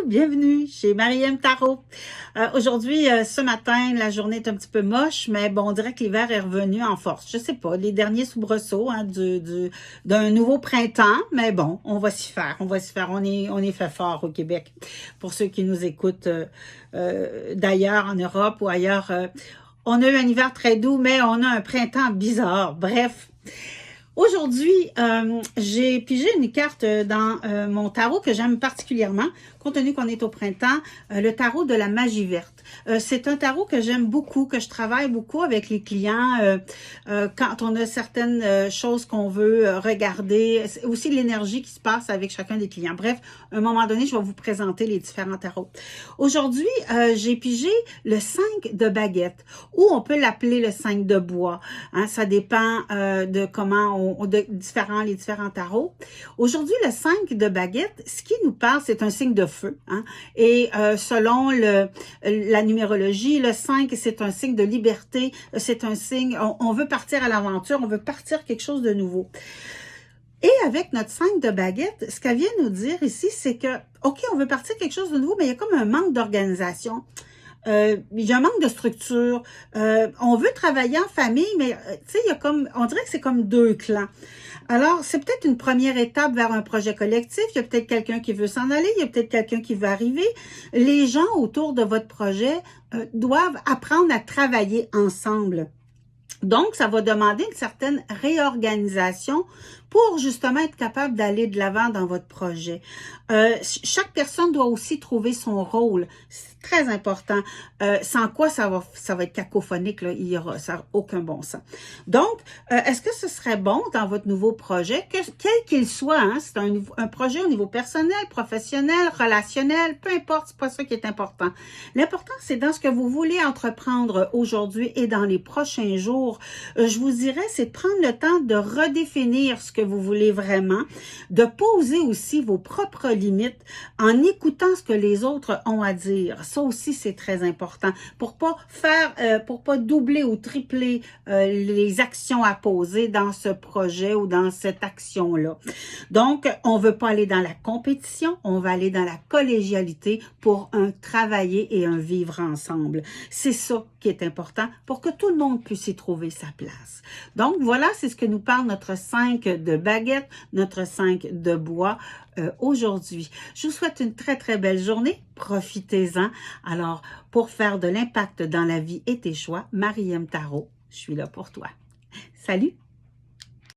bienvenue chez Marie-M Tarot. Aujourd'hui, ce matin, la journée est un petit peu moche, mais bon, on dirait que l'hiver est revenu en force. Je sais pas, les derniers soubresauts d'un nouveau printemps, mais bon, on va s'y faire, on est fait fort au Québec. Pour ceux qui nous écoutent d'ailleurs, en Europe ou ailleurs, on a eu un hiver très doux, mais on a un printemps bizarre. Bref. Aujourd'hui, j'ai pigé une carte dans mon tarot que j'aime particulièrement, compte tenu qu'on est au printemps, le tarot de la magie verte. C'est un tarot que j'aime beaucoup, que je travaille beaucoup avec les clients quand on a certaines choses qu'on veut regarder, aussi l'énergie qui se passe avec chacun des clients. Bref, à un moment donné, je vais vous présenter les différents tarots. Aujourd'hui, j'ai pigé le 5 de baguette, ou on peut l'appeler le 5 de bois. Hein, ça dépend de comment les différents tarots. Aujourd'hui, le 5 de baguette, ce qui nous parle, c'est un signe de feu. Hein? Et selon la numérologie, le 5, c'est un signe de liberté, c'est un signe, on veut partir à l'aventure, on veut partir quelque chose de nouveau. Et avec notre 5 de baguette, ce qu'elle vient nous dire ici, c'est que, OK, on veut partir quelque chose de nouveau, mais il y a comme un manque d'organisation. Il y a un manque de structure. On veut travailler en famille, mais tu sais, il y a comme, on dirait que c'est comme deux clans. Alors, c'est peut-être une première étape vers un projet collectif. Il y a peut-être quelqu'un qui veut s'en aller, il y a peut-être quelqu'un qui veut arriver. Les gens autour de votre projet doivent apprendre à travailler ensemble. Donc, ça va demander une certaine réorganisation pour justement être capable d'aller de l'avant dans votre projet. Chaque personne doit aussi trouver son rôle. C'est très important. Sans quoi ça va être cacophonique, là. Il y aura ça n'a aucun bon sens. Donc, est-ce que ce serait bon dans votre nouveau projet, quel qu'il soit, hein, c'est un projet au niveau personnel, professionnel, relationnel, peu importe, c'est pas ça qui est important. L'important, c'est dans ce que vous voulez entreprendre aujourd'hui et dans les prochains jours. Je vous dirais, c'est de prendre le temps de redéfinir ce que vous voulez vraiment, de poser aussi vos propres limites en écoutant ce que les autres ont à dire. Ça aussi, c'est très important pour pas doubler ou tripler les actions à poser dans ce projet ou dans cette action-là. Donc, on veut pas aller dans la compétition, on va aller dans la collégialité pour un travailler et un vivre ensemble. C'est ça qui est important pour que tout le monde puisse y trouver sa place. Donc, voilà, c'est ce que nous parle notre 5 de baguette, notre 5 de bois aujourd'hui. Je vous souhaite une très, très belle journée. Profitez-en. Alors, pour faire de l'impact dans la vie et tes choix, Marie-M Tarot, je suis là pour toi. Salut!